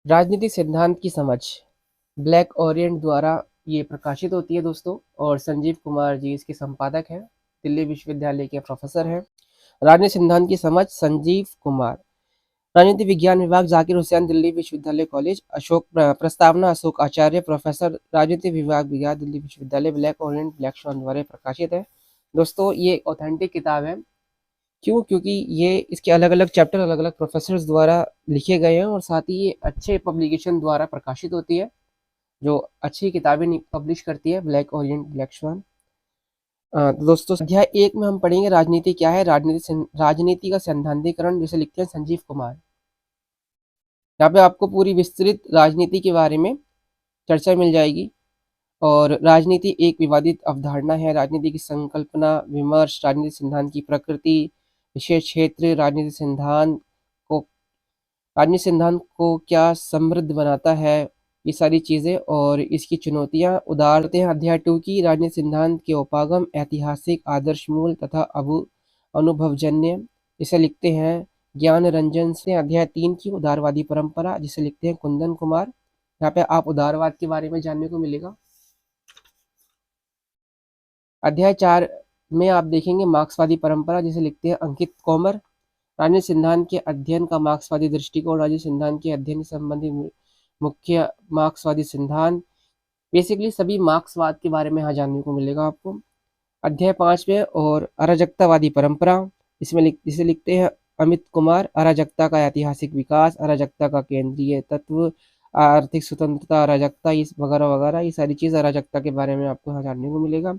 राजनीतिक सिद्धांत की समझ ब्लैक ओरिएंट द्वारा ये प्रकाशित होती है दोस्तों। और संजीव कुमार जी इसके संपादक हैं, दिल्ली विश्वविद्यालय के प्रोफेसर हैं। राजनीतिक सिद्धांत की समझ संजीव कुमार, राजनीति विज्ञान विभाग, जाकिर हुसैन, दिल्ली विश्वविद्यालय कॉलेज, अशोक प्रस्तावना अशोक आचार्य, प्रोफेसर, राजनीति विभाग विज्ञान, दिल्ली विश्वविद्यालय, ब्लैक ओरिएंट ब्लैक स्वान द्वारा प्रकाशित है। दोस्तों ये ऑथेंटिक किताब है। क्यों? क्योंकि ये इसके अलग अलग चैप्टर अलग अलग प्रोफेसर्स द्वारा लिखे गए हैं और साथ ही ये अच्छे पब्लिकेशन द्वारा प्रकाशित होती है, जो अच्छी किताबें पब्लिश करती है ब्लैक ओरिएंट ब्लैक स्वान। तो दोस्तों अध्याय 1 में हम पढ़ेंगे राजनीति क्या है, राजनीति का सैद्धांतिकरण, जिसे लिखते हैं संजीव कुमार। यहाँ पे आपको पूरी विस्तृत राजनीति के बारे में चर्चा मिल जाएगी। और राजनीति एक विवादित अवधारणा है। राजनीति की संकल्पना, विमर्श, राजनीतिक सिद्धांत की प्रकृति, विशेष क्षेत्र, को राजनीतिक सिद्धांत को क्या समृद्ध बनाता है, ये सारी चीज़ें और इसकी चुनौतियाँ उदाहरते हैं। अध्याय 2 की राजनीतिक सिद्धांत के उपागम, ऐतिहासिक आदर्श मूल तथा अनुभवजन्य, जिसे लिखते हैं ज्ञान रंजन से। अध्याय 3 की उदारवादी परंपरा, जिसे लिखते हैं कुंदन कुमार। यहाँ पे आप उदारवाद के बारे में जानने को मिलेगा। अध्याय 4 में आप देखेंगे मार्क्सवादी परंपरा, जिसे लिखते हैं अंकित कौमर। राजनीतिक सिद्धांत के अध्ययन का मार्क्सवादी दृष्टिकोण, राजनीतिक सिद्धांत के अध्ययन से संबंधित मुख्य मार्क्सवादी सिद्धांत, बेसिकली सभी मार्क्सवाद के बारे में यहाँ जानने को मिलेगा आपको। अध्याय 5 में और अराजकतावादी परंपरा, जिसे लिखते हैं अमित कुमार। अराजकता का ऐतिहासिक विकास, अराजकता का केंद्रीय तत्व, आर्थिक स्वतंत्रता, अराजकता, इस वगैरह वगैरह, ये सारी चीज़ अराजकता के बारे में आपको यहाँ जानने को मिलेगा।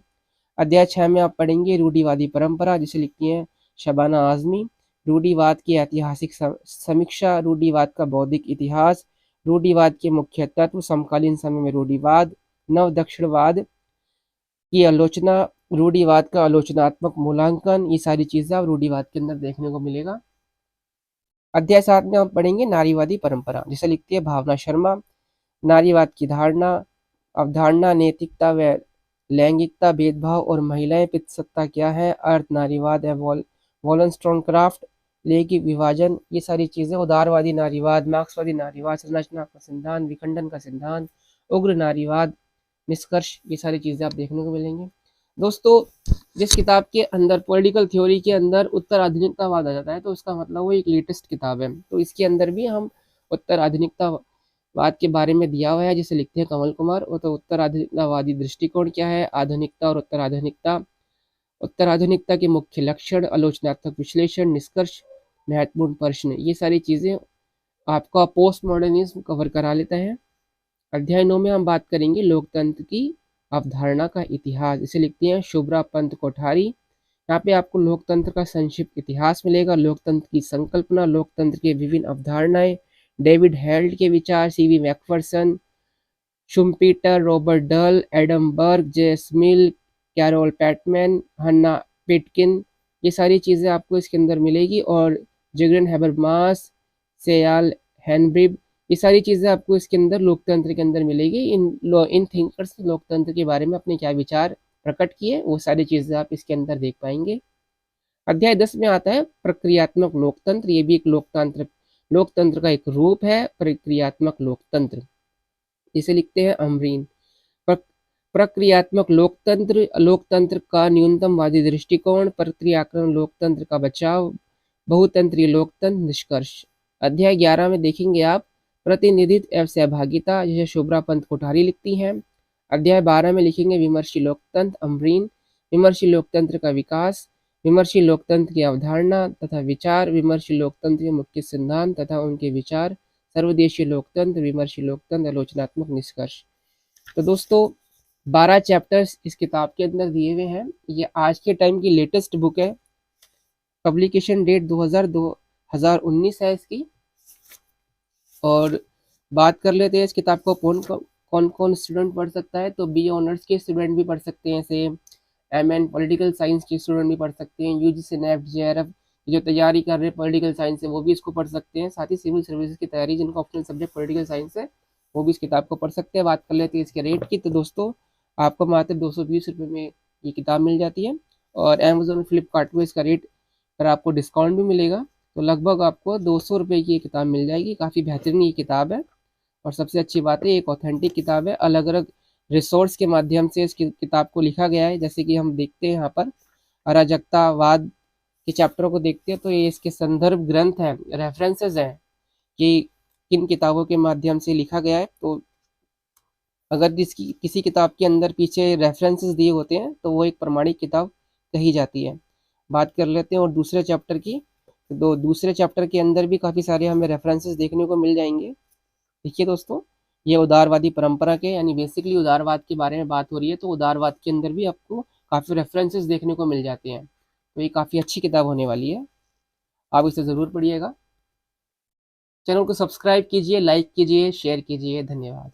अध्याय 6 में आप पढ़ेंगे रूढ़िवादी परंपरा, जिसे लिखती हैं शबाना आजमी। रूढ़िवाद की ऐतिहासिक समीक्षा, रूढ़िवाद का बौद्धिक इतिहास, रूढ़िवाद के मुख्य तत्व, समकालीन समय में रूढ़िवाद, नव दक्षिणवाद की आलोचना, रूढ़िवाद का आलोचनात्मक मूल्यांकन, ये सारी चीजें आप रूढ़िवाद के अंदर देखने को मिलेगा। अध्याय 7 में हम पढ़ेंगे नारीवादी परंपरा, जिसे लिखती है भावना शर्मा। नारीवाद की धारणा, अवधारणा, नैतिकता व लैंगिकता, भेदभाव और महिलाएं पितृसत्ता क्या है, अर्थ, नारीवाद है, वॉलस्टोनक्राफ्ट, लैंगिक विभाजन, ये सारी चीजें। उदारवादी नारीवाद, मार्क्सवादी नारीवाद, संरचना का सिद्धांत, विखंडन का सिद्धांत, उग्र नारीवाद, निष्कर्ष, ये सारी चीजें आप देखने को मिलेंगे। दोस्तों जिस किताब के अंदर पॉलिटिकल थ्योरी के अंदर उत्तर आधुनिकतावाद आ जाता है, तो उसका मतलब वो एक लेटेस्ट किताब है। तो इसके अंदर भी हम उत्तर आधुनिकतावाद के बारे में दिया हुआ है, जिसे लिखते हैं कमल कुमार। वो तो उत्तर आधुनिकतावादी दृष्टिकोण क्या है, आधुनिकता और उत्तर आधुनिकता, उत्तर आधुनिकता के मुख्य लक्षण, आलोचनात्मक विश्लेषण, निष्कर्ष, महत्वपूर्ण प्रश्न, ये सारी चीजें आपका पोस्ट मॉडर्निज्म कवर करा लेता है। अध्याय 9 में हम बात करेंगे लोकतंत्र की अवधारणा का इतिहास, इसे लिखते हैं शुभ्रा पंत कोठारी। यहाँ पे आपको लोकतंत्र का संक्षिप्त इतिहास मिलेगा, लोकतंत्र की संकल्पना, लोकतंत्र के विभिन्न अवधारणाएं, डेविड हेल्ड के विचार, सीवी मैकफरसन, शुम्पीटर, रॉबर्ट डल, एडम बर्ग, जे स्मिल, कैरोल पैटमैन, हन्ना पिटकिन, ये सारी चीज़ें आपको इसके अंदर मिलेगी। और जिग्रन हैबरमास, सेयाल हैनब्रिब, ये सारी चीज़ें आपको इसके अंदर लोकतंत्र के अंदर मिलेगी। इन थिंकर्स लोकतंत्र के बारे में अपने क्या विचार प्रकट किए, वो सारी चीज़ें आप इसके अंदर देख पाएंगे। अध्याय 10 में आता है प्रक्रियात्मक लोकतंत्र। ये भी एक लोकतंत्र का एक रूप है, प्रक्रियात्मक लोकतंत्र, इसे लिखते हैं अमरीन। प्रक्रियात्मक लोकतंत्र, लोकतंत्र का न्यूनतमवादी दृष्टिकोण, प्रक्रियात्मक लोकतंत्र का बचाव, बहुतंत्रीय लोकतंत्र, निष्कर्ष। अध्याय 11 में देखेंगे आप प्रतिनिधित्व एवं सहभागिता, जिसे शुभ्रा पंत कोठारी लिखती हैं। अध्याय 12 में लिखेंगे विमर्शी लोकतंत्र, अमरीन। विमर्शी लोकतंत्र का विकास, विमर्शी लोकतंत्र की अवधारणा तथा विचार, विमर्शी लोकतंत्र के मुख्य सिद्धांत तथा उनके विचार, सर्वदेशीय लोकतंत्र, विमर्शी लोकतंत्र, आलोचनात्मक, निष्कर्ष। तो दोस्तों 12 चैप्टर्स इस किताब के अंदर दिए हुए हैं। ये आज के टाइम की लेटेस्ट बुक है, पब्लिकेशन डेट 2019 है इसकी। और बात कर लेते हैं इस किताब को कौन कौन स्टूडेंट पढ़ सकता है। तो बी ऑनर्स के स्टूडेंट भी पढ़ सकते हैं, से एमएन पॉलिटिकल साइंस के स्टूडेंट भी पढ़ सकते हैं, यूजीसी नेफ्ट जेआरएफ जो तैयारी कर रहे हैं पॉलिटिकल साइंस से वो भी इसको पढ़ सकते हैं। साथ ही सिविल सर्विसेज की तैयारी जिनका ऑप्शनल सब्जेक्ट पॉलिटिकल साइंस है वो भी इस किताब को पढ़ सकते हैं। बात कर लेते हैं इसके रेट की। तो दोस्तों आपको मात्र 220 रुपये में ये किताब मिल जाती है। और अमेजोन फ्लिपकार्ट में इसका रेट पर आपको डिस्काउंट भी मिलेगा, तो लगभग आपको 200 रुपये की ये किताब मिल जाएगी। काफ़ी बेहतरीन ये किताब है। और सबसे अच्छी बात है एक ऑथेंटिक किताब है, अलग अलग रिसोर्स के माध्यम से इस किताब को लिखा गया है। जैसे कि हम देखते हैं यहाँ पर अराजकतावाद के चैप्टर को देखते हैं तो ये इसके संदर्भ ग्रंथ हैं, रेफरेंसेस हैं कि किन किताबों के माध्यम से लिखा गया है। तो अगर जिसकी किसी किताब के अंदर पीछे रेफरेंसेस दिए होते हैं तो वो एक प्रमाणिक किताब कही जाती है। बात कर लेते हैं और दूसरे चैप्टर की। तो दूसरे चैप्टर के अंदर भी काफ़ी सारे हमें रेफरेंसेस देखने को मिल जाएंगे। देखिए दोस्तों, ये उदारवादी परंपरा के यानी बेसिकली उदारवाद के बारे में बात हो रही है, तो उदारवाद के अंदर भी आपको काफ़ी रेफरेंसेस देखने को मिल जाते हैं। तो ये काफ़ी अच्छी किताब होने वाली है, आप इसे ज़रूर पढ़िएगा। चैनल को सब्सक्राइब कीजिए, लाइक कीजिए, शेयर कीजिए। धन्यवाद।